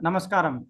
Namaskaram.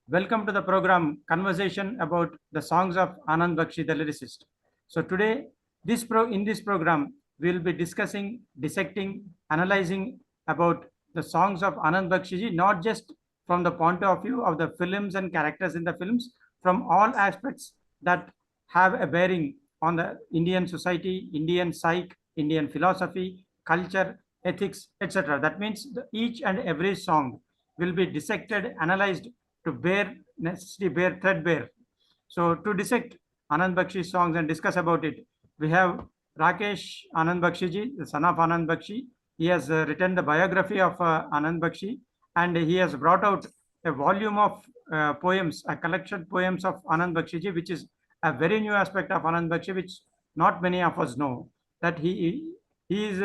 Welcome to the program Conversation about the songs of Anand Bakshi, the lyricist. So today, in this program, we will be discussing, dissecting, analyzing about the songs of Anand Bakshi ji, not just from the point of view of the films and characters in the films, from all aspects that have a bearing on the Indian society, Indian psyche, Indian philosophy, culture, ethics, etc. That means each and every song will be dissected, analyzed to bear necessity, bear threadbare. So to dissect Anand Bakshi's songs and discuss about it, we have Rakesh Anand Bakshi ji, the son of Anand Bakshi. He has written the biography of Anand Bakshi, and he has brought out a volume of poems, a collection poems of Anand Bakshi ji, which is a very new aspect of Anand Bakshi, which not many of us know. That he is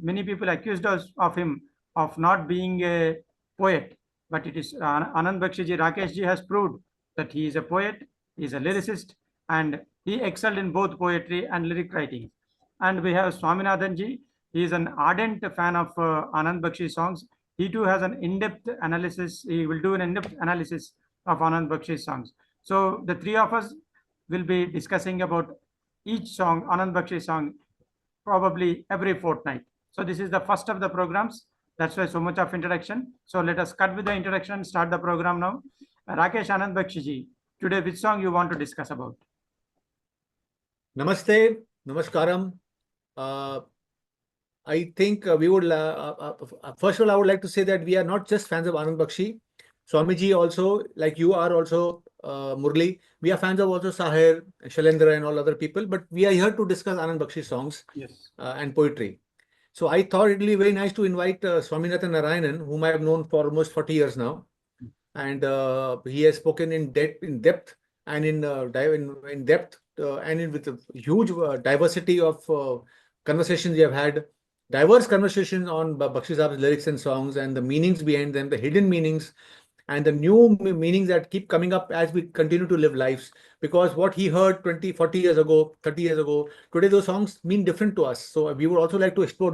many people accused us of him of not being a poet, but it is Anand Bakshi ji, Rakesh ji has proved that he is a poet, he is a lyricist, and he excelled in both poetry and lyric writing. And we have Swaminathan ji. He is an ardent fan of Anand Bakshi songs. He too has an in-depth analysis. He will do an in-depth analysis of Anand Bakshi songs. So the three of us will be discussing about each song, Anand Bakshi song, probably every fortnight. So this is the first of the programs. That's why so much of introduction. So let us cut with the introduction, start the program now. Rakesh Anand Bakshi ji, today which song you want to discuss about? Namaste, Namaskaram. I think we would, first of all, I would like to say that we are not just fans of Anand Bakshi. Swamiji also, like you are also, Murli, we are fans of also Sahir, Shailendra and all other people, but we are here to discuss Anand Bakshi songs and poetry. So I thought it would be very nice to invite Swaminathan Narayanan, whom I have known for almost 40 years now. And he has spoken in depth and in depth and with a huge diversity of conversations we have had, diverse conversations on Bakshi Saab's lyrics and songs and the meanings behind them, the hidden meanings and the new meanings that keep coming up as we continue to live lives. Because what he heard 20, 40 years ago, 30 years ago, today those songs mean different to us. So we would also like to explore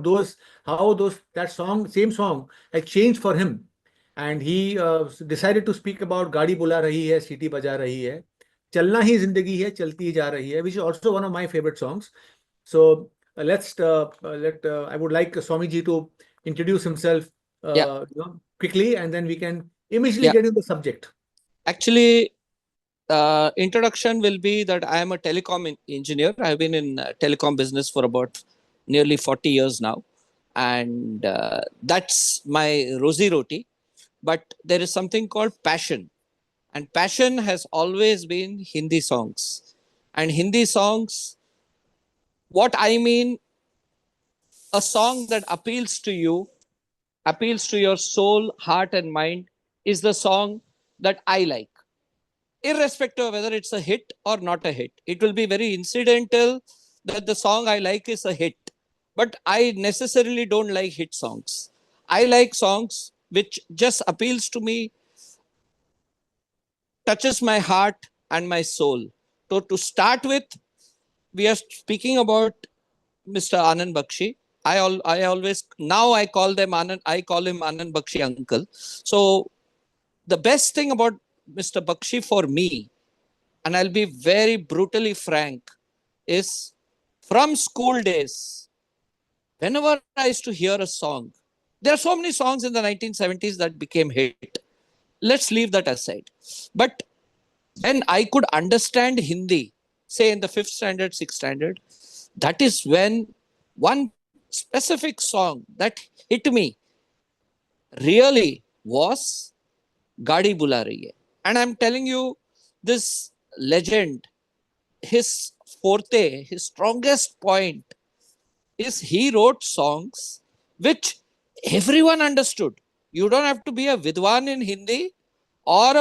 how that song, same song, has changed for him. And he decided to speak about Gaadi Bula Rahi Hai, Siti Baja Rahi Hai, Chalna Hi Zindagi Hai, Chalti Hi Ja Rahi Hai, which is also one of my favorite songs. So I would like Swamiji to introduce himself quickly, and then we can immediately get into the subject. Actually, introduction will be that I am a telecom engineer. I have been in telecom business for about nearly 40 years now. And that's my rosy roti. But there is something called passion. And passion has always been Hindi songs. And Hindi songs, what I mean, a song that appeals to you, appeals to your soul, heart and mind, is the song that I like. Irrespective of whether it's a hit or not a hit. It will be very incidental that the song I like is a hit. But I necessarily don't like hit songs. I like songs which just appeals to me, touches my heart and my soul. So to start with, we are speaking about Mr. Anand Bakshi. I always, now I call him Anand Bakshi uncle. So the best thing about Mr. Bakshi for me, and I'll be very brutally frank, is from school days, whenever I used to hear a song, there are so many songs in the 1970s that became hit. Let's leave that aside. But when I could understand Hindi, say in the 5th standard, 6th standard, that is when one specific song that hit me really was Gaadi Bula Rahi Hai. And I'm telling you, this legend, his forte, his strongest point is he wrote songs which everyone understood. You don't have to be a Vidwan in Hindi or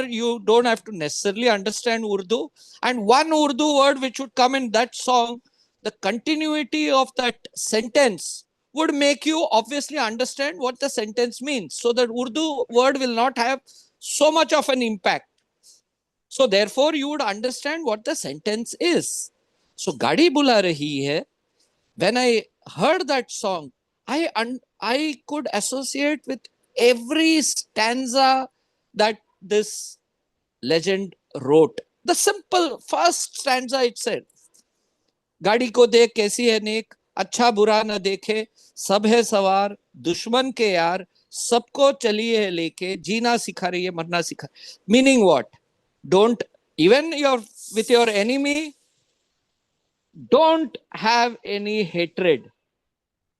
you don't have to necessarily understand Urdu. And one Urdu word which would come in that song, the continuity of that sentence would make you obviously understand what the sentence means. So that Urdu word will not have so much of an impact. So therefore, you would understand what the sentence is. So Gaadi Bula Rahi Hai, when I heard that song, I could associate with every stanza that this legend wrote. The simple first stanza it said, गाड़ी को देख कैसी है नेक, अच्छा बुरा न देखे, सब है सवार, दुश्मन के यार, सबको चली है लेके, जीना सिखा रही है, मरना सिखा. Meaning what? Don't, even with your enemy, don't have any hatred.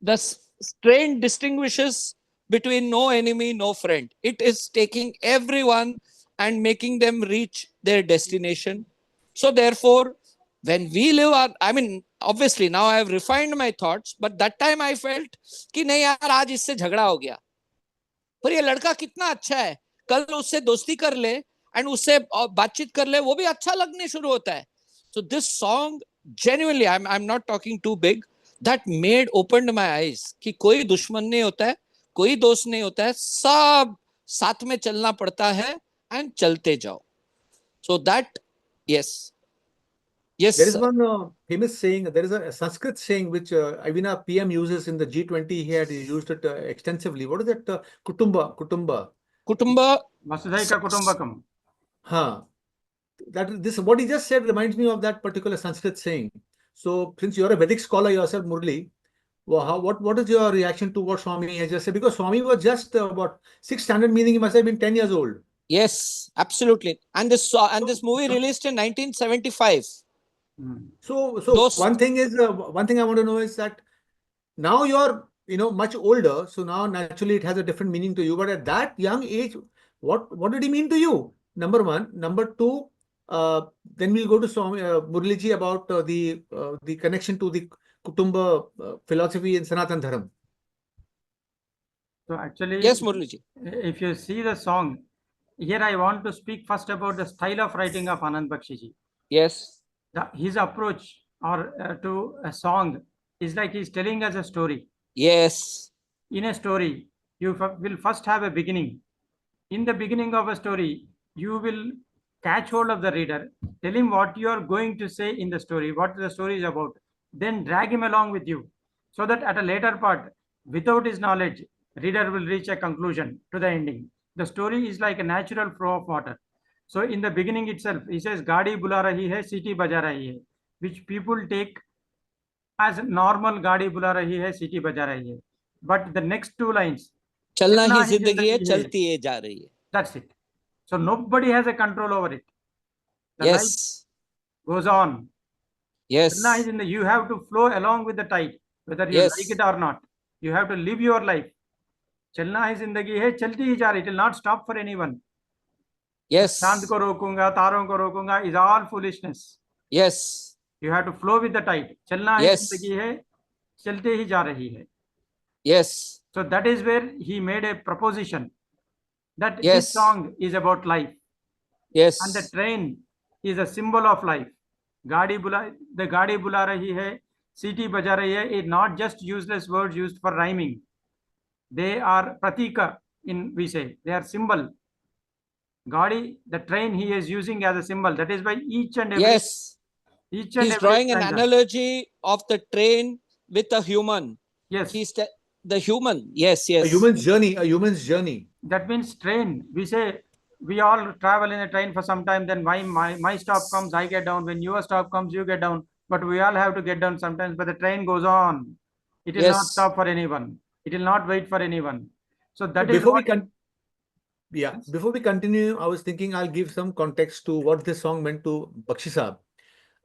The strain distinguishes between no enemy, no friend. It is taking everyone and making them reach their destination. So therefore, when we live our, I mean, obviously now I have refined my thoughts, but that time I felt कि नहीं यार आज इससे झगड़ा हो गया, पर ये लड़का कितना अच्छा है, कल उससे दोस्ती कर ले एंड उससे बातचीत कर ले, वो भी अच्छा लगने शुरू होता है. So this song genuinely, I'm not talking too big, that made opened my eyes कि कोई दुश्मन नहीं होता है, कोई दोस्त नहीं होता है, सब साथ में चलना पड़ता है एंड चलते जाओ. So that, yes. Yes. There is one famous saying, there is a Sanskrit saying which even our PM uses in the G20. He had used it extensively. What is that? Kutumba. Kutumba. Vasudhaika Kutumbakam. Huh. This what he just said reminds me of that particular Sanskrit saying. So since you're a Vedic scholar yourself, Murli, what is your reaction to what Swami has just said? Because Swami was just about 6th standard, meaning he must have been 10 years old. Yes, absolutely. And this movie released in 1975. So one thing I want to know is that now you're much older, so now naturally it has a different meaning to you. But at that young age, what did he mean to you? Number one. Number two, then we'll go to Swami Murliji about the connection to the Kutumba philosophy in Sanatan Dharam. So actually, yes, Murliji. If you see the song, here I want to speak first about the style of writing of Anand Bakshi ji. Yes. His approach to a song is like he's telling us a story. Yes. In a story, you will first have a beginning. In the beginning of a story, you will catch hold of the reader, tell him what you are going to say in the story, what the story is about, then drag him along with you, so that at a later part, without his knowledge, reader will reach a conclusion to the ending. The story is like a natural flow of water. So in the beginning itself, he says, Gaadi bula rahi hai, city baja rahi hai, which people take as normal, Gaadi bula rahi hai, city baja rahi hai. But the next two lines, चलना ही जिंदगी है, चलती है जा रही है. That's it. So nobody has a control over it. The yes. life goes on. Yes. You have to flow along with the tide, whether you like it or not. You have to live your life. चलना ही जिंदगी है, चलती ही जा रही. It will not stop for anyone. Yes. चांद को रोकूंगा, तारों को रोकूंगा is all foolishness. Yes. You have to flow with the tide. चलना ही जिंदगी है, चलते ही जा रही है. Yes. So that is where he made a proposition that this song is about life. Yes. And the train is a symbol of life. The gaadi bula rahi hai, city baja rahi hai, is not just useless words used for rhyming. They are pratika, we say. They are symbol. Gaadi, the train he is using as a symbol. That is why each and every... Yes. He's drawing an analogy of the train with a human. Yes. The human. Yes, yes. A human's journey. That means train. We say we all travel in a train for some time. Then my stop comes, I get down. When your stop comes, you get down. But we all have to get down sometimes. But the train goes on. It will not stop for anyone. It will not wait for anyone. So that is before we continue, I was thinking I'll give some context to what this song meant to Bakshi Saab.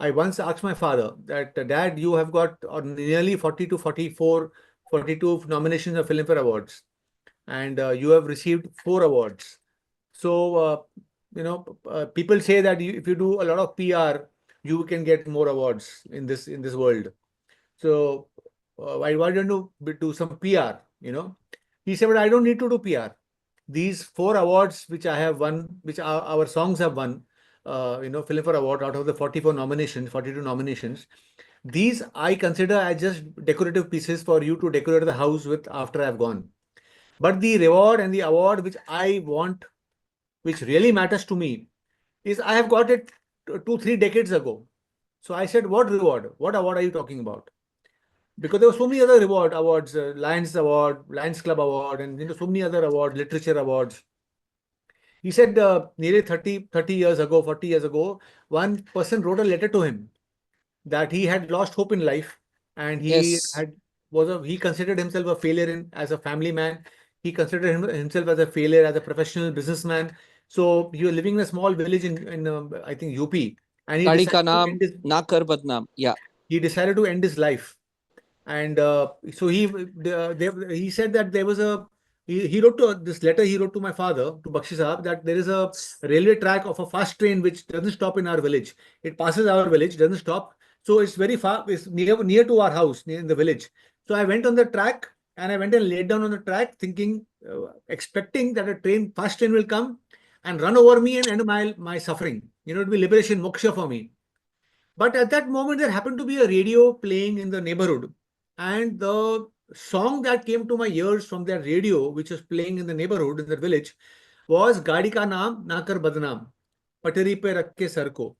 I once asked my father that, Dad, you have got nearly 40 to 42 nominations of Filmfare Awards, and you have received 4 awards. So, people say that if you do a lot of PR, you can get more awards in this world. So, why don't you do some PR? He said, but I don't need to do PR. These 4 awards which I have won, which our songs have won, Filmfare Award out of the 42 nominations, these I consider as just decorative pieces for you to decorate the house with after I've gone. But the reward and the award which I want, which really matters to me, is I have got it 2-3 decades ago. So I said, what reward? What award are you talking about? Because there were so many other awards, Lions Award, Lions Club Award, and so many other awards, literature awards. He said nearly 30 years ago, 40 years ago, one person wrote a letter to him that he had lost hope in life, and Yes. he considered himself a failure as a family man. He considered himself as a failure as a professional businessman. So he was living in a small village in I think UP, and Gadi ka naam na kar badnaam. Yeah. he decided to end his life. And so he said that there was he wrote to this letter he wrote to my father, to Bakshi Sahab, that there is a railway track of a fast train which doesn't stop in our village. It passes our village, doesn't stop. So it's very far, it's near to our house, near in the village. So I went on the track, and I went and laid down on the track, thinking, expecting that fast train will come and run over me and end my suffering. It will be liberation, moksha for me. But at that moment, there happened to be a radio playing in the neighborhood. And the song that came to my ears from that radio, which was playing in the neighborhood, in the village, was Gadi ka naam na kar badnaam, patari pe rakh ke sar ko,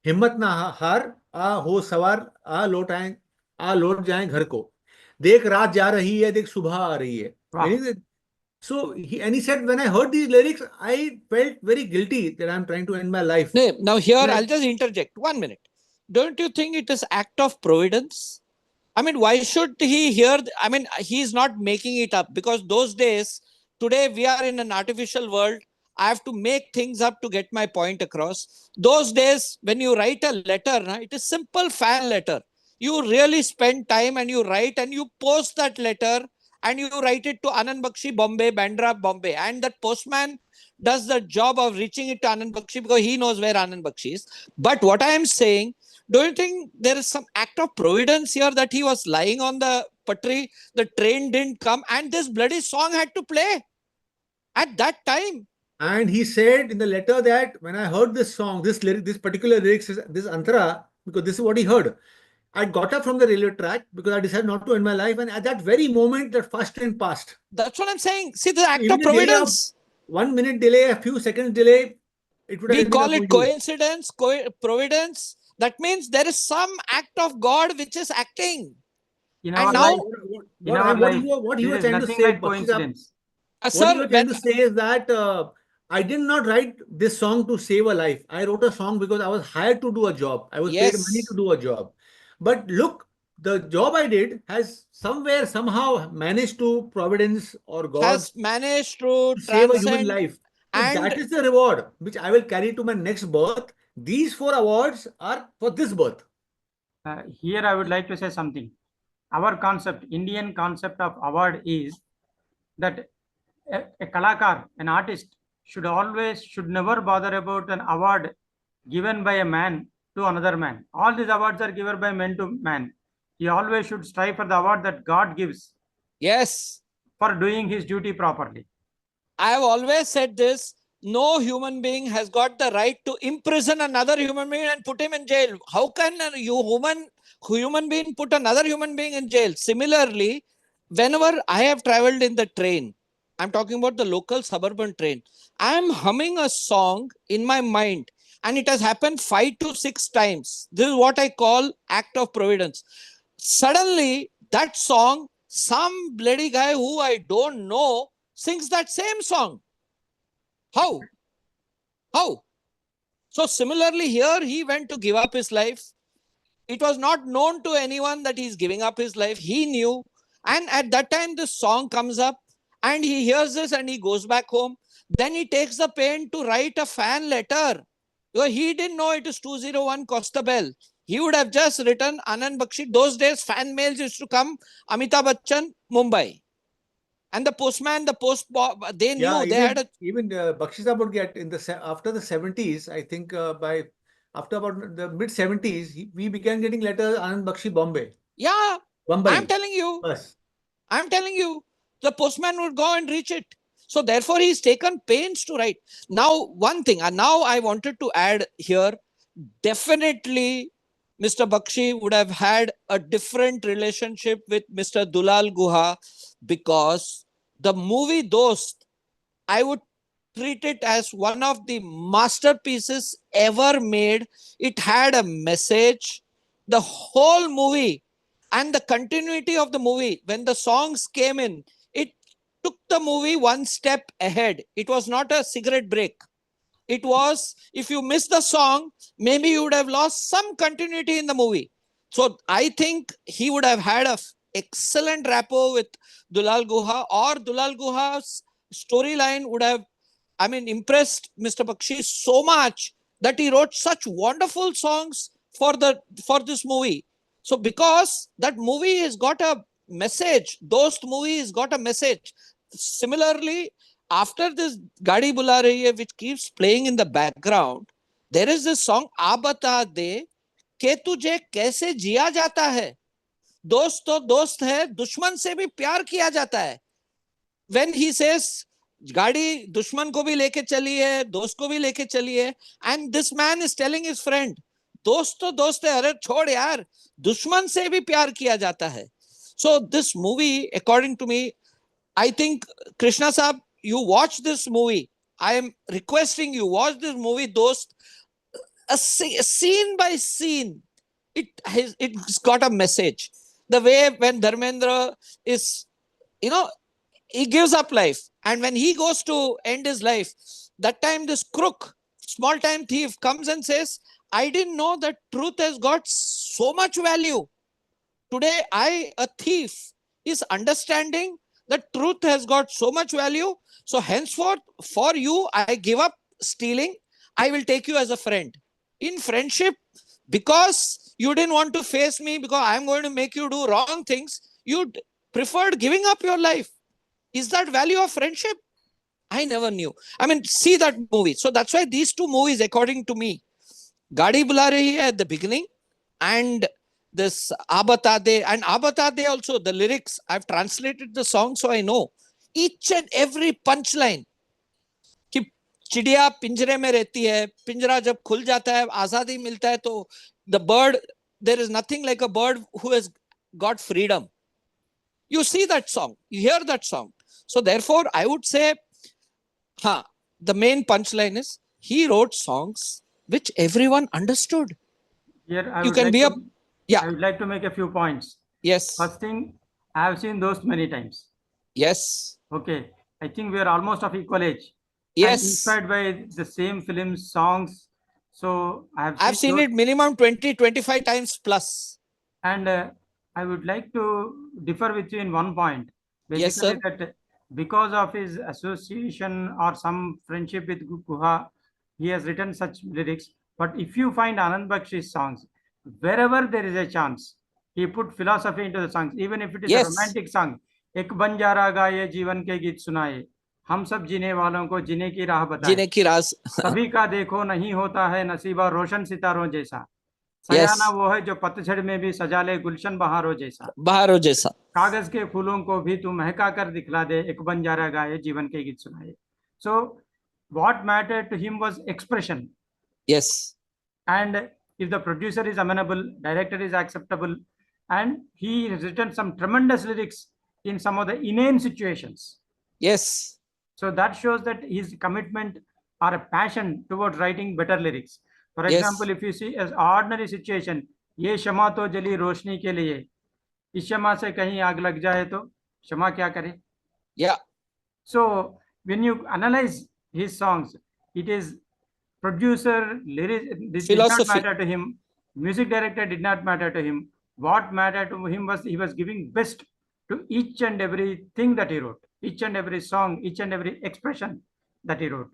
himmat na har, आ हो सवार, आ लौट जाएं घर को, देख रात जा रही है, देख सुबह आ रही है. Wow. So he said, when I heard these lyrics, I felt very guilty that I'm trying to end my life. Now here Right. I'll just interject 1 minute. Don't you think it is act of providence? I mean, why should he hear? I mean, he's not making it up, because those days, today we are in an artificial world. I have to make things up to get my point across. Those days, when you write a letter, it is simple fan letter. You really spend time and you write and you post that letter, and you write it to Anand Bakshi, Bombay, Bandra, Bombay. And that postman does the job of reaching it to Anand Bakshi because he knows where Anand Bakshi is. But what I am saying, do you think there is some act of providence here that he was lying on the patri, the train didn't come, and this bloody song had to play at that time? And he said in the letter that when I heard this song, this particular lyrics, this antara, because this is what he heard. I got up from the railway track because I decided not to end my life. And at that very moment, that fast train passed. That's what I'm saying. See, the act Even of a delay of providence. 1 minute delay, a few seconds delay, it would have We ended call up it on you. coincidence, providence. That means there is some act of God which is acting. In And our now- life, in our life, What he this was is trying to nothing say, like Bakshi Sahab, coincidence. what he Sir, was trying to say is that I did not write this song to save a life. I wrote a song because I was hired to do a job. I was paid money yes, to do a job. But look, the job I did has somehow managed to Providence or God has managed to to save a human transcend. life. So And that is the reward which I will carry to my next birth. These 4 awards are for this birth. Here, I would like to say something. Our concept, Indian concept of award is that a kalakar, an artist, should never bother about an award given by a man to another man. All these awards are given by man to man. He always should strive for the award that God gives yes, for doing his duty properly. I have always said this: no human being has got the right to imprison another human being and put him in jail. How can a human being put another human being in jail? Similarly, whenever I have traveled in the train, I'm talking about the local suburban train, I am humming a song in my mind, and it has happened 5 to 6 times. This is what I call act of providence. Suddenly, that song, some bloody guy who I don't know sings that same song. How? How? So similarly here, he went to give up his life. It was not known to anyone that he's giving up his life. He knew. And at that time, this song comes up and he hears this and he goes back home. Then he takes the pain to write a fan letter. He didn't know it is 201 Costabel. He would have just written Anand Bakshi. Those days, fan mails used to come, Amitabh Bachchan, Mumbai. And the postman, they knew they had a. Even Bakshi Sahab would get after the 70s, I think after about the mid 70s, we began getting letters Anand Bakshi Bombay. Yeah, Bombay. I'm telling you. Yes. I'm telling you, the postman would go and reach it. So therefore, he's taken pains to write. Now, one thing, and now I wanted to add here, definitely Mr. Bakshi would have had a different relationship with Mr. Dulal Guha, because the movie Dost, I would treat it as one of the masterpieces ever made. It had a message. The whole movie and the continuity of the movie, when the songs came in, it took the movie one step ahead. It was not a cigarette break. It was, if you miss the song, maybe you would have lost some continuity in the movie. So I think he would have had a excellent rapport with Dulal Guha, or Dulal Guha's storyline would have, I mean, impressed Mr. Bakshi so much that he wrote such wonderful songs for this movie. So because that movie has got a message, Dost movie has got a message. Similarly, after this Gadi Bula Rahi Hai, which keeps playing in the background, there is this song "आ बता दे के तुझे कैसे जिया जाता है." दोस्त तो दोस्त है, दुश्मन से भी प्यार किया जाता है. When he says गाड़ी दुश्मन को भी लेके चली है, दोस्त को भी लेके चली है, and this man is telling his friend, दोस्त तो दोस्त है, अरे छोड़ यार, दुश्मन से भी प्यार किया जाता है. So this movie, according to me, I think, Krishna Saab, you watch this movie. I am requesting you, watch this movie, Dost, scene by scene. It's got a message. The way when Dharmendra is, he gives up life. And when he goes to end his life, that time this crook, small time thief comes and says, I didn't know that truth has got so much value. Today, a thief, is understanding that truth has got so much value. So henceforth, for you, I give up stealing. I will take you as a friend. In friendship, because you didn't want to face me, because I'm going to make you do wrong things, you preferred giving up your life. Is that value of friendship? I never knew. I mean, see that movie. So that's why these two movies, according to me, Gadi Bula Rahi Hai at the beginning, and this Abatade, and Abatade also, the lyrics, I've translated the song, so I know each and every punchline. कि चिड़िया पिंजरे में रहती है, पिंजरा जब खुल जाता है, आजादी मिलता है, तो the bird, there is nothing like a bird who has got freedom. You see that song, you hear that song. So therefore, I would say, the main punchline is he wrote songs which everyone understood. Here, I You would can like be to, a, yeah, I would like to make a few points. yes, First thing, I have seen those many times. yes, Okay, I think we are almost of equal age. And yes. inspired by the same films, songs. So I've seen it minimum 20-25 times plus. And I would like to differ with you in one point. Yes, Basically, sir. that because of his association or some friendship with Guha, he has written such lyrics. But if you find Anand Bakshi's songs, wherever there is a chance, he put philosophy into the songs, even if it is a Yes. romantic song. एक बंजारा गाए जीवन के गीत सुनाए, हम सब जीने वालों को जीने की राह बताए, जीने की राज. सभी का देखो नहीं होता है नसीबा रोशन सितारों जैसा, Yes. सयाना वो है जो पतझड़ में भी सजा ले गुलशन बहारों जैसा, बहारों जैसा. कागज के फूलों को भी तू महका कर दिखला दे, एक बंजारा गाए जीवन के गीत सुनाए. So what mattered to him was expression. Yes. And if the producer is amenable, director is acceptable, and he has written some tremendous lyrics in some of the inane situations. Yes. So that shows that his commitment or a passion towards writing better lyrics. For Yes. example, if you see as ordinary situation, ये क्षमा तो जली रोशनी के लिए, इस क्षमा से कहीं आग लग जाए तो क्षमा क्या करे. Yeah. So when you analyze his songs, it is producer, lyrics did not Philosophy. matter to him, music director did not matter to him. What mattered to him was he was giving best to each and every thing that he wrote, each and every song, each and every expression that he wrote.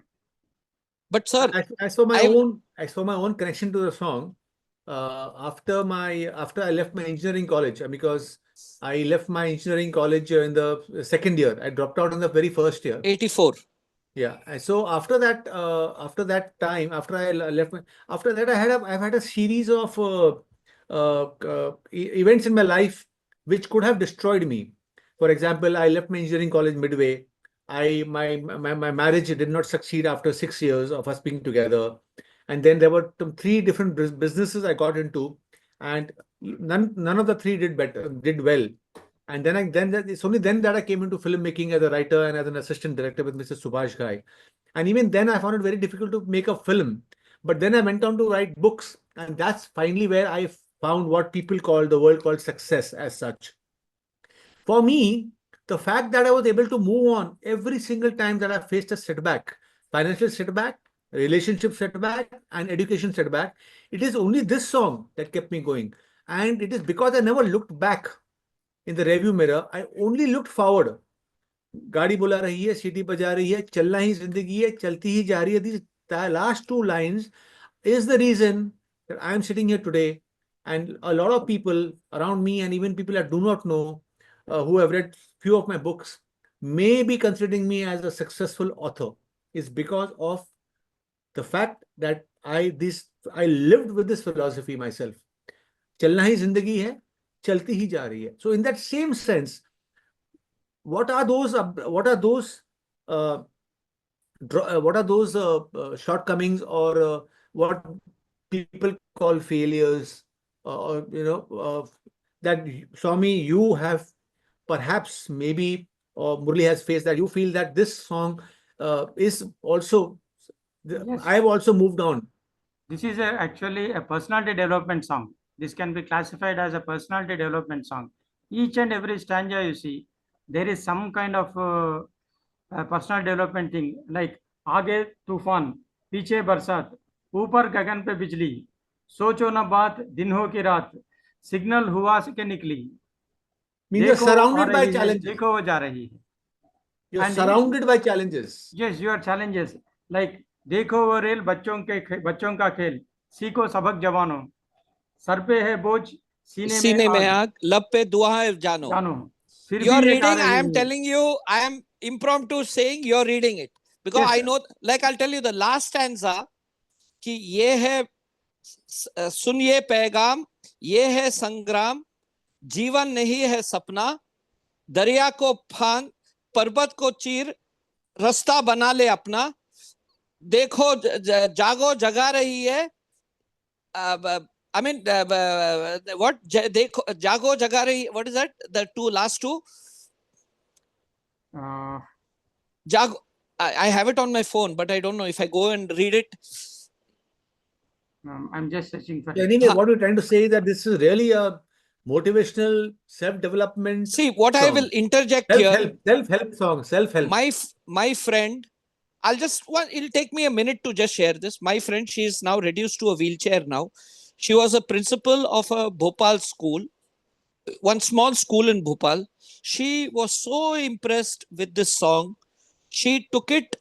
But sir, As for my own connection to the song, after I left my engineering college, because I left my engineering college in the second year, I dropped out in the very first year. 84. Yeah, and so after that time, after I left, after that I've had a series of events in my life which could have destroyed me. For example, I left my engineering college midway. My marriage did not succeed after 6 years of us being together, and then there were three different businesses I got into, and none of the three did well. And it's only then that I came into filmmaking as a writer and as an assistant director with Mr. Subhash Ghai. And even then I found it very difficult to make a film. But then I went on to write books, and that's finally where I found what the world called success as such. For me, the fact that I was able to move on every single time that I faced a setback, financial setback, relationship setback, and education setback, it is only this song that kept me going. And it is because I never looked back in the rearview mirror. I only looked forward. गाड़ी बुला रही है, सीटी बजा रही है, चलना ही जिंदगी है, चलती ही जा रही है. These last two lines is the reason that I am sitting here today. And a lot of people around me, and even people that do not know, who have read few of my books, may be considering me as a successful author, is because of the fact that I lived with this philosophy myself. चलना ही जिंदगी है, चलती ही जा रही है. So in that same sense, what are those shortcomings, or what people call failures, that Swami, you have perhaps, maybe, or Murli has faced, that you feel that this song is also, Yes. I have also moved on. This is actually a personality development song. This can be classified as a personality development song. Each and every stanza you see, there is some kind of personal development thing, like आगे तूफान, पीछे बरसात, ऊपर गगन पे बिजली, सोचो न बात, दिन हो की रात, सिग्नल हुआ के निकली. Means you're देखो surrounded आ by रही है, challenges. देखो वो जा रही है. You're And surrounded by challenges. Yes, your challenges. Like देखो वो रेल बच्चों का खेल, सीखो सबक जवानों, सर पे है बोझ, सीने में आग, लब पे दुआ है जानो. जानो. फिर You're भी ये गा reading, I रही am है. telling you, I am impromptu saying you're reading it. Because Yes, I know, like I'll tell you the last stanza, कि ये है सुनिए पैगाम, ये है संग्राम, जीवन नहीं है सपना, दरिया को फान, पर्वत को चीर, रास्ता बना ले अपना, देखो जागो जगा रही है. I mean, what? देखो जागो जगा रही. What is that? The last two. Jago. I have it on my phone, but I don't know if I go and read it. I'm just searching for it. Anyway, what we're trying to say is that this is really a motivational self-development. See, what I will interject here. Self-help song, self-help. My friend, it'll take me a minute to just share this. My friend, she is now reduced to a wheelchair now. She was a principal of a Bhopal school, one small school in Bhopal. She was so impressed with this song. She took it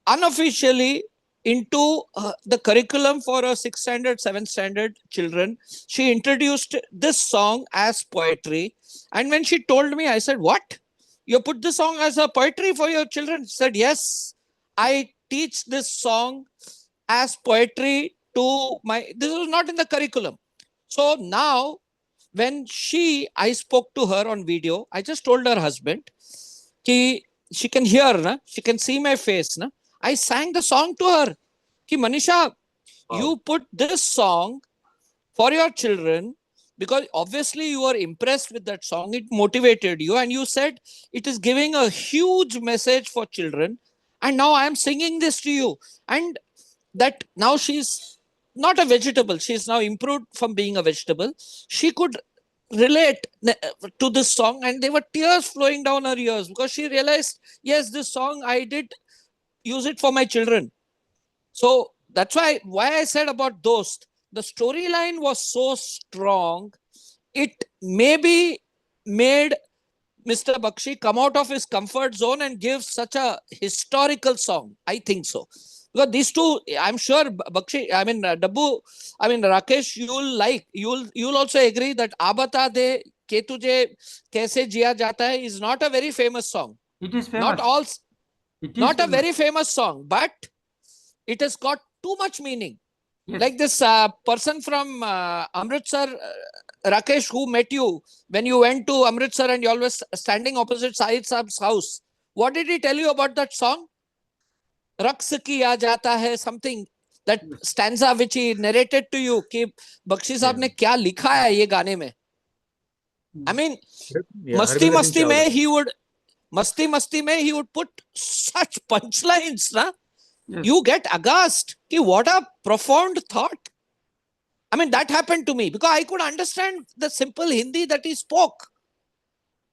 unofficially into the curriculum for a 6th standard, 7th standard children. She introduced this song as poetry. And when she told me, I said, what? You put this song as a poetry for your children? She said, yes, I teach this song as poetry to this was not in the curriculum. So now when I spoke to her on video, I just told her husband, she can hear, she can see my face. I sang the song to her. Ki Manisha, you put this song for your children because obviously you are impressed with that song. It motivated you and you said it is giving a huge message for children. And now I am singing this to you. And that now she's not a vegetable. She's now improved from being a vegetable. She could relate to this song and there were tears flowing down her ears because she realized, yes, this song I did use it for my children. So that's why I said about Dost, the storyline was so strong, it maybe made Mr. Bakshi come out of his comfort zone and give such a historical song. I think so. Because these two, I'm sure Bakshi, Dabbu, Rakesh, you'll also agree that Abata De Ke Tujhe Kaise Jiya Jata Hai is not a very famous song. It is famous. Not a very famous song, but it has got too much meaning. Yes. Like this person from Amritsar, Rakesh, who met you when you went to Amritsar and you always standing opposite Sahid Saab's house. What did he tell you about that song? Raqs kiya jata hai, something, that stanza which he narrated to you कि बख्शी साहब ने क्या लिखा है ये गाने में. I mean, मस्ती मस्ती में he would put such punchlines, na? Yes. You get aghast. What a profound thought. I mean, that happened to me because I could understand the simple Hindi that he spoke.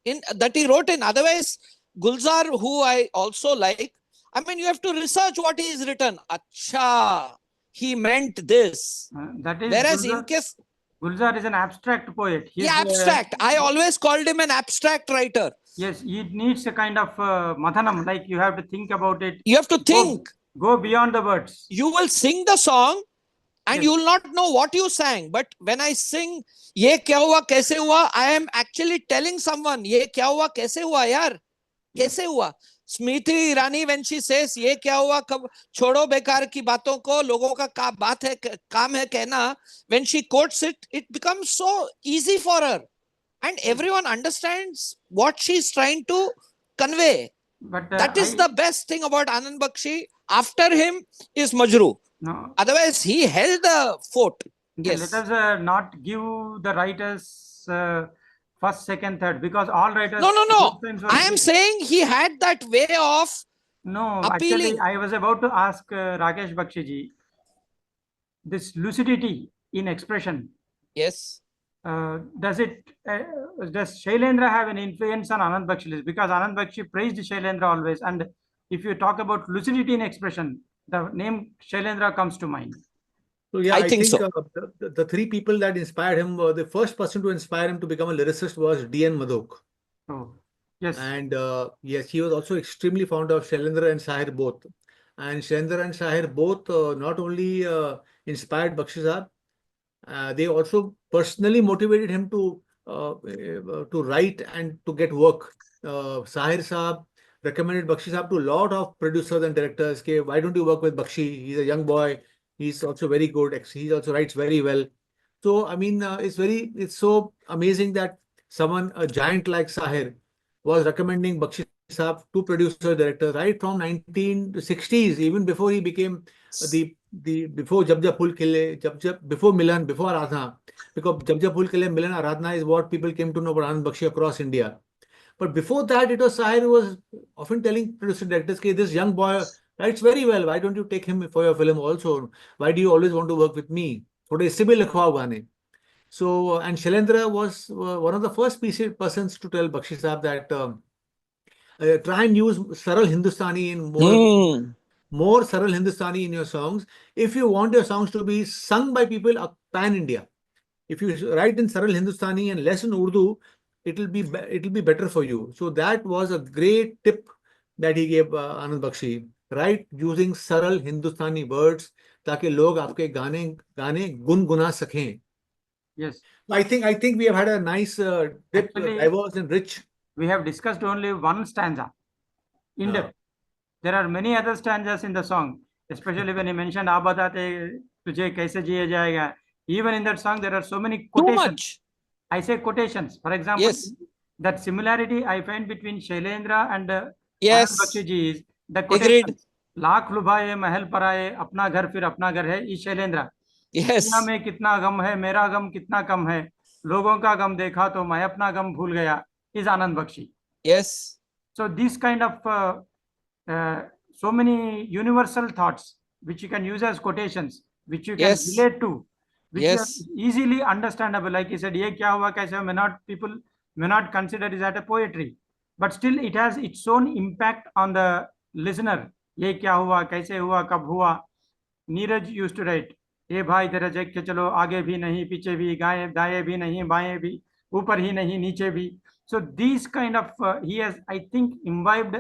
in that he wrote in. Otherwise, Gulzar, who I also like, I mean, you have to research what he is written. Acha, he meant this. That is Whereas in Gulzar. case, Gulzar is an abstract poet. He's, yeah, abstract. I always called him an abstract writer. yes, it needs a kind of mathanam, like you have to think about it. You have to think. Go beyond the words. You will sing the song and Yes. you will not know what you sang. But when I sing, ye kya hua, kaise hua, I am actually telling someone, ye kya hua, kaise hua, yaar? Kaise hua? Smriti Irani, when she says, ye kya hua, kab, chodo bekar ki baaton ko, logon ka baat hai, kaam hai kehna, when she quotes it, it becomes so easy for her. And everyone understands what she's trying to convey. But That is the best thing about Anand Bakshi. After him is Majru. no. Otherwise, he held the fort. Let Yes. us not give the writers first, second, third, because all writers. No. both times were I am great. saying he had that way of No, appealing. actually, I was about to ask Rakesh Bakshi ji, this lucidity in expression. Yes. Does Shailendra have an influence on Anand Bakshi? Because Anand Bakshi praised Shailendra always, and if you talk about lucidity in expression, the name Shailendra comes to mind. So yeah, I I think think so. the three people that inspired him, the first person to inspire him to become a lyricist was D.N. Madhok. Oh, yes. And yes, he was also extremely fond of Shailendra and Sahir both. And Shailendra and Sahir both not only inspired Bakshi Sahab, they also personally motivated him to write and to get work. Sahir Saab recommended Bakshi Saab to a lot of producers and directors. Okay, why don't you work with Bakshi? He's a young boy. He's also very good. He also writes very well. So I mean, it's so amazing that someone, a giant like Sahir, was recommending Bakshi Saab to producer directors right from 1960s, even before he became the before Jab Jab Phul Khile, before Milan, before Aradhana, because Jab Jab Phul Khile, Milan, Aradhana is what people came to know about Anand Bakshi across India. But before that, it was Sahir who was often telling producer directors, "Okay, this young boy writes very well. Why don't you take him for your film also? Why do you always want to work with me? थोड़े इससे भी लिखवाओ गाने." So, and Shailendra was one of the first persons to tell Bakshi Saab that try and use Saral Hindustani in more Saral Hindustani in your songs. If you want your songs to be sung by people pan India, if you write in Saral Hindustani and less in Urdu, it'll be better for you. So that was a great tip that he gave Anand Bakshi. Write using Saral Hindustani words ताकि लोग आपके गाने गुनगुना सकें. Yes. I think we have had a nice dip, Actually, diverse and rich. We have discussed only one stanza in depth. There are many other stanzas in the song, especially when he mentioned "Aap batate tujhe kaise jiya jayega." Even in that song, there are so many Too quotations. much. I say quotations. For example, Yes. that similarity I find between Shailendra and Anand Yes. Bakshi ji is the Agreed. quotation. Lakh लुभाए महल पराए अपना घर फिर अपना घर है, ये Shailendra. Yes. दुनिया में कितना गम है, मेरा गम कितना कम है, लोगों का गम देखा तो मैं अपना गम भूल गया, is Anand Bakshi. Yes. So this kind of so many universal thoughts which you can use as quotations, which you can Yes. relate to, which are Yes. easily understandable. Like he said, "Ye kya hua, kaise hua," people may not consider it as a poetry, but still it has its own impact on the listener. "Ye kya hua, kaise hua, kab hua." Neeraj used to write, "ये भाई तेरा देख के चलो, आगे भी नहीं पीछे भी, दाएं भी नहीं बाएं भी, ऊपर ही नहीं नीचे भी." So these kind of he has, I think, imbibed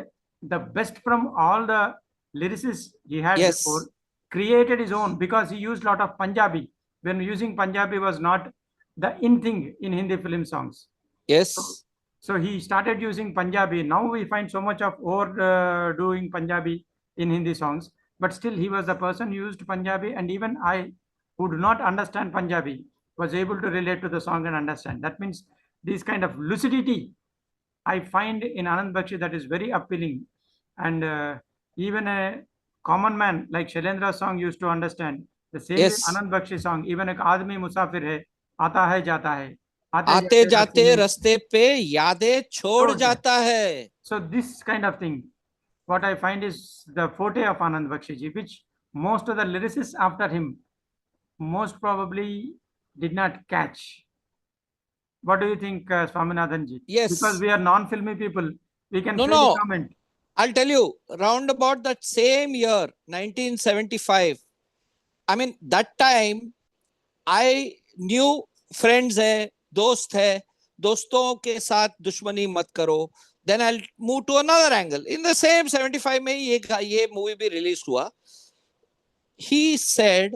the best from all the lyricists he had Yes. before, created his own, because he used a lot of Punjabi. When using Punjabi was not the in thing in Hindi film songs. Yes. So he started using Punjabi. Now we find so much of overdoing Punjabi in Hindi songs, but still he was the person who used Punjabi, and even I, who do not understand Punjabi, was able to relate to the song and understand. That means this kind of lucidity I find in Anand Bakshi that is very appealing, and even a common man like Shailendra's song used to understand. The same Yes. with Anand Bakshi song, even एक आदमी मुसाफिर है, आता है जाता है, आते जाते रास्ते पे यादें छोड़ जाता है. So this kind of thing, what I find is the forte of Anand Bakshi ji, which most of the lyricists after him most probably did not catch. What do you think, Swaminathan ji? Yes. Because we are non-filmy people, we can No, freely no. comment. I'll tell you, round about that same year, 1975. I mean, that time I knew friends hai, dost hai, doston ke साथ दुश्मनी मत करो. Then I'll move to another angle. In the same 75 में ये movie भी released हुआ. He said,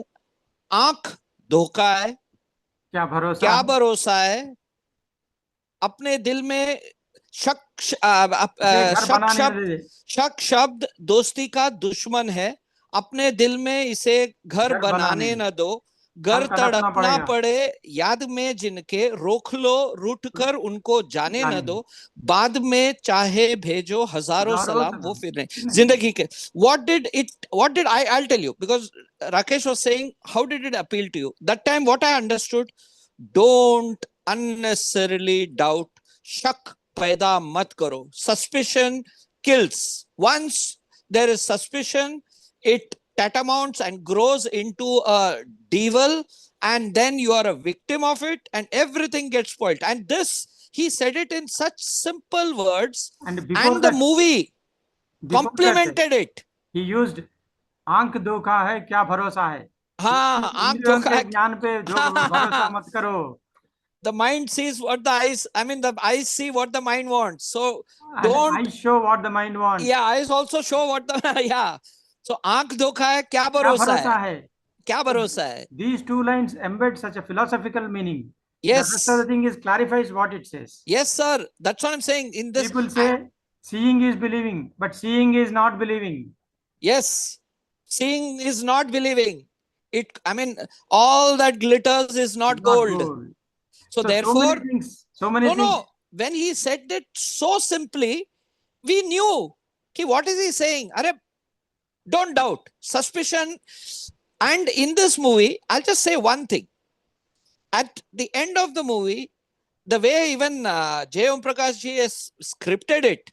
आंख धोखा है, क्या क्या भरोसा? भरोसा है, अपने दिल में शक इसे घर शक बनाने शब्द दे, शक शब्द दोस्ती का दुश्मन है, अपने दिल में इसे घर घर बनाने बनाने न दो, घर कल तड़पना तड़पना पड़ेगा। पड़े याद में जिनके, रोक लो रूठ कर उनको जाने न जाने दो, बाद में चाहे भेजो हजारों हजारों सलाम वो सलाम। फिर नहीं नहीं। जिंदगी के. what did I'll tell you, because Rakesh was saying how did it appeal to you that time. What I understood, don't unnecessarily doubt, शक पैदा मत करो. Suspicion kills. Once there is suspicion, it tatamounts and grows into a devil, and then you are a victim of it, and everything gets spoiled. And this, he said it in such simple words, And before and the that, movie before that, complemented it. he used आंख धोखा है क्या भरोसा है, हाँ, आंख इंद्रियों धोखा के है. ज्ञान पे जो भरोसा मत करो. The mind sees what the eyes, I mean, the eyes see what the mind wants. So And don't, I show what the mind wants. yeah, eyes also show what the, yeah. So आंख धोखा है, क्या क्या भरोसा भरोसा है, है? क्या भरोसा है. These two lines embed such a philosophical meaning. Yes. The rest of the thing is clarifies what it says. Yes, sir. That's what I'm saying. In this, People say seeing is believing, but seeing is not believing. yes, seeing is not believing. It, I mean, all that glitters is not Not gold. gold. So So therefore, many things, so many no, things. no. When he said it so simply, we knew. Okay, what is he saying? Arey, don't doubt. Suspicion. And in this movie, I'll just say one thing. At the end of the movie, the way even J. Om Prakash ji has scripted it,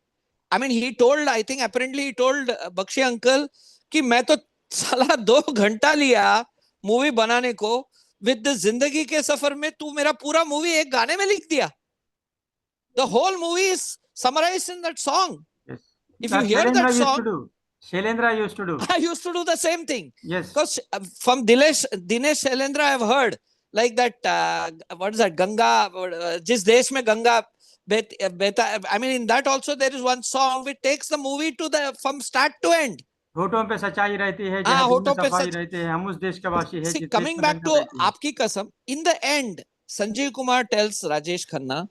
I mean, he told, I think apparently he told Bakshi uncle कि मैं तो साला 2 घंटा लिया movie बनाने को, with the जिंदगी के सफर में तू मेरा पूरा मूवी एक गाने में लिख दिया. The whole movie is summarized in that song. Yes. If That you hear Shailendra that used to song, do. Shailendra used to do. I used to do the same thing. Yes. Because from Dinesh Shailendra, I've heard like that, what is that, Ganga, jis desh mein Ganga beta, I mean, in that also there is one song which takes the movie to the, from start to end. होठों पे सच्चाई रहती है, हाँ, जहाँ दिल में होठों पे सफाई रहती है, हम उस देश का वासी है See, जिस देश coming में back गंगा to बहती है. आपकी कसम, in the end, Sanjeev Kumar tells Rajesh Khanna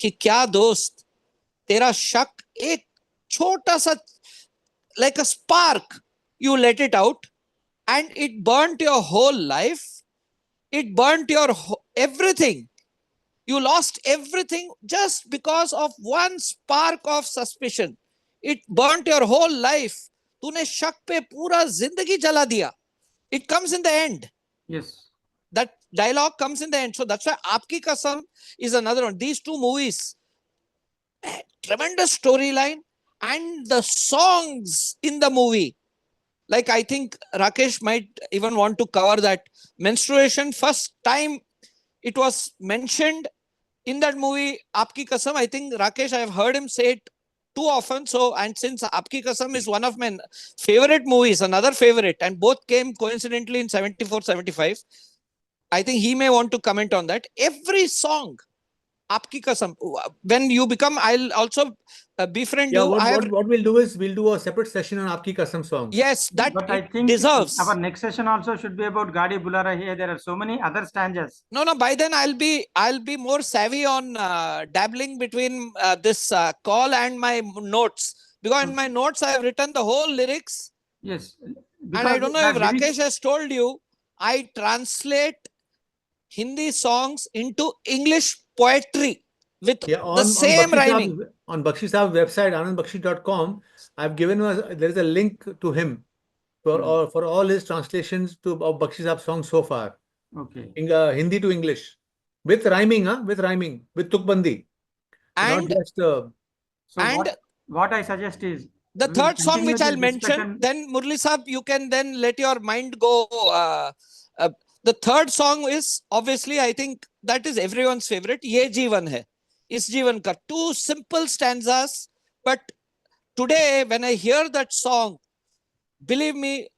कि क्या दोस्त, तेरा शक एक छोटा सा, like a spark, you let it out and it burnt your whole life. It burnt your everything. You lost everything just because of one spark of suspicion. It burnt your whole life. तूने शक पे पूरा जिंदगी जला दिया. It comes in the end. Yes. That dialogue comes in the end. So that's why Aapki Kasam is another one. These two movies, tremendous storyline, and the songs in the movie. Like, I think Rakesh might even want to cover that. Menstruation, first time it was mentioned in that movie, Aapki Kasam. I think Rakesh, I have heard him say it too often. So, and since Aapki Kasam is one of my favorite movies, another favorite, and both came coincidentally in 74, 75. I think he may want to comment on that. Every song, Aapki Kasam, when you become, I'll also befriend Yeah, you. what we'll do is we'll do a separate session on Aapki Kasam songs. Yes, that But I it think deserves. our next session also should be about Gadi Bula Rahi Hai. There are so many other stanzas. No, by then I'll be more savvy on dabbling between this call and my notes, because in my notes I have written the whole lyrics. Yes. And I don't know if that lyrics- Rakesh has told you, I translate Hindi songs into English poetry with the same rhyming. On Bakshi Saab's website, anandbakshi.com, I've given there is a link to him for all his translations of Bakshi Saab songs so far. Okay. In Hindi to English. With rhyming, with tukbandi. And, not just, So and what I suggest is the we will third song continue which this I'll mention, discussion. then Murli Saab, you can then let your mind go. The third song is obviously, I think that is everyone's favorite. Ye Jeevan Hai. Is Jeevan Ka. Two simple stanzas, but today when I hear that song, believe me,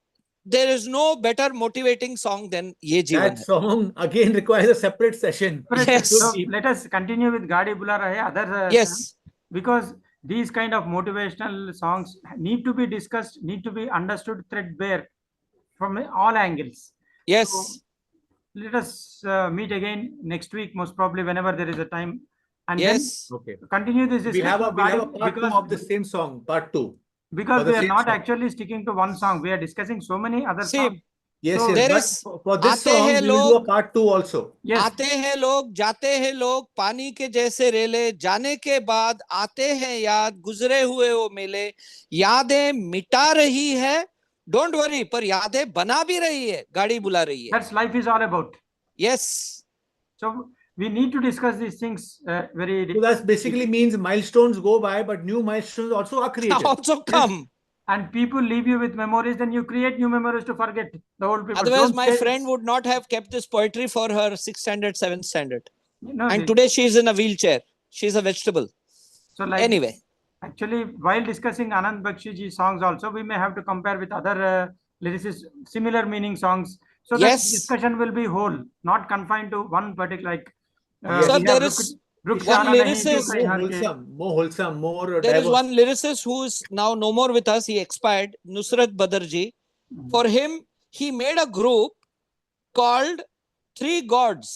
there is no better motivating song than Ye Jeevan That Hai. song again requires a separate session. Yes. So let us continue with Gaadi Bula Rahe, other Yes. because these kind of motivational songs need to be discussed, need to be understood threadbare from all angles. Yes. So let us meet again next week, most probably whenever there is a time, and Yes. Okay. then continue this We'll discussion. have a part two of the same song, part two. because for the we are same not song. actually sticking to one song. We are discussing so many other See, songs. Yes, So yes. there But is for this Aate song, Hai we will do a Log, part two also. yes, आते हैं लोग, जाते हैं लोग, पानी के जैसे रेले, जाने के बाद आते हैं याद, गुजरे हुए वो मेले, यादें मिटा रही है, डोंट वरी, पर यादें बना भी रही है, गाड़ी बुला रही है. that's life is all about. Yes. So we need to discuss these things very. So that basically means milestones go by, but new milestones also are created. Also come. And people leave you with memories, then you create new memories to forget the old people. Otherwise, Don't my say- friend would not have kept this poetry for her 6th standard, 7th standard. No, And today she is in a wheelchair. She's a vegetable. so like Anyway. actually, while discussing Anand Bakshi ji songs, also we may have to compare with other lyricists, similar meaning songs. So that Yes. discussion will be whole, not confined to one particular. Like Yes. Sir, we there have is Rukshana one nahi, lyricist- jo kahin More har ke. wholesome, more There is diverse. one lyricist who is now no more with us. He expired, Nusrat Badarji. For him, he made a group called Three Gods,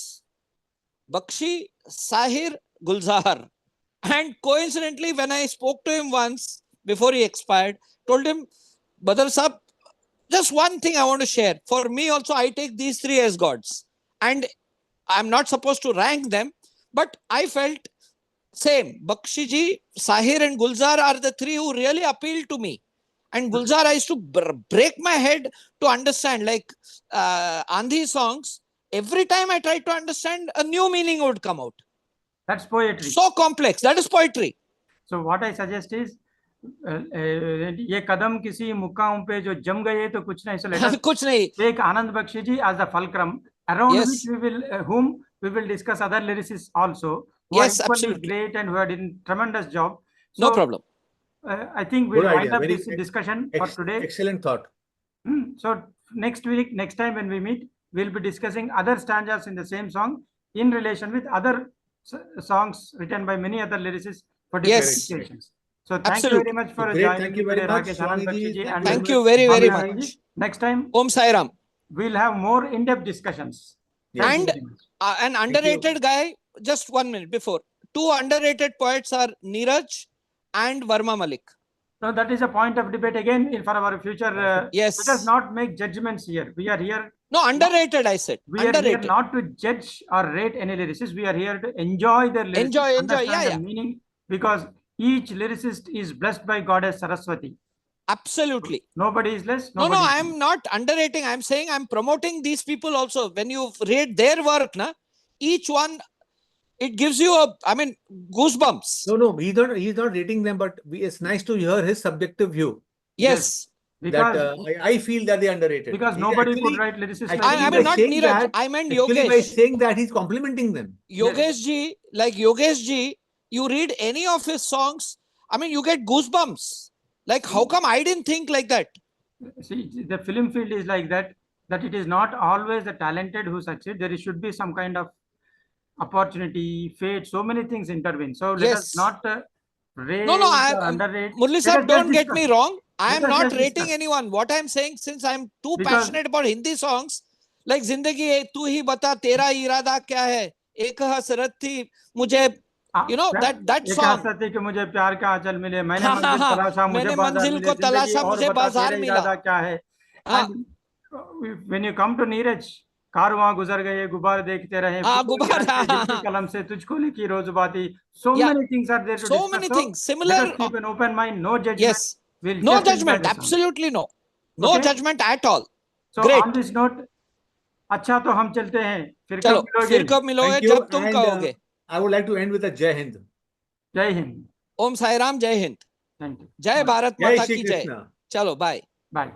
Bakshi, Sahir, Gulzar. And coincidentally, when I spoke to him once before he expired, told him, Badar Sahab, just one thing I want to share. For me also, I take these three as gods. And I'm not supposed to rank them, but I felt same. Bakshi ji, Sahir and Gulzar are the three who really appealed to me. And Gulzar, I used to break my head to understand. Like Andhi songs, every time I tried to understand, a new meaning would come out. That's poetry. So complex. That is poetry. So what I suggest is ये कदम किसी मुकाम पे जो जम गए तो कुछ नहीं. So let us कुछ नहीं. take Anand Bakshi ji as the fulcrum, around Yes. which we will whom we will discuss other lyricists also who Yes, are equally absolutely. great and who are doing tremendous job. No So, problem. I think we'll Good wind idea. up Very this discussion for today. Excellent thought. So next week, next time when we meet, we'll be discussing other stanzas in the same song in relation with other songs written by many other lyricists for different Yes. situations. So thank Absolutely. you very much for Great. joining Thank me you very today, much, Rakesh Anand Swamiji. Bakshi ji, and Thank you very, very Bhavya ji. much. Next time Om Sai Ram. we'll have more in-depth discussions. Yes. Thank you And very much. an underrated guy, just 1 minute before. Two underrated poets are Neeraj and Varma Malik. No, that is a point of debate again for our future. Yes. Let us not make judgments here. We are here. No, underrated, I said. We are here Underrated. not to judge or rate any lyricist. We are here to enjoy their lyrics, Enjoy, understand yeah, the yeah. meaning, because each lyricist is blessed by Goddess Saraswati. Absolutely. Nobody is less. No, Nobody is I'm not underrating. I'm saying I'm promoting these people also. When you read their work, each one, it gives you goosebumps. No, he's not rating them, but it's nice to hear his subjective view. Yes. because That I feel that they're underrated. because He nobody actually- could write lyricists actually like I by mean, not saying Neeraj. that- I meant Actually, by Yogesh. saying that, he's complimenting them. Yogesh ji, like Yogesh ji, you read any of his songs, I mean, you get goosebumps. Like, how come I didn't think like that? See, the film field is like that it is not always the talented who succeed. There should be some kind of opportunity, fate, so many things intervene. So let us Yes. not rate No, or underrate. Murli Let sahab, us don't just get me discuss. wrong. I am Let us not just rating discuss. anyone. What I'm saying, since I'm too Because- passionate about Hindi songs, like Zindagi hai, tu hi bata, tera irada kya hai, ek hasrat thi, mujhe, you know, that एक song. हसरत थी कि मुझे प्यार का आंचल मिले, मैंने हाँ, मंजिल हाँ, तलाशा, मुझे मैंने बाजार मंजिल मिले, को जिंदगी तलाशा, और मुझे बता बाजार तेरा मिला। इरादा क्या है. हाँ. And when you come to Neeraj, कारवां गुजर गए, गुबार देखते रहे, हाँ, फूलों की गुबार, रंगते हाँ, दिल की हाँ. कलम से तुझको लिखी रोज बाती. So Yeah. many things are there to So discuss. many So things. let Similar. us keep an open mind, no judgment. Yes. We'll No just enjoy judgment. the song. Absolutely no. No Okay. judgment at all. So Great. on this note, अच्छा तो हम चलते हैं, फिर कब चलो, मिलोगे? फिर कब मिलोगे? Thank you. जब तुम And, कहोगे. I would like to end with a Jai Hind. जय हिंद. ओम साई राम, जय हिंद. Thank you. जय भारत Jai माता Shri की जय. Krishna. चलो, बाय. Bye.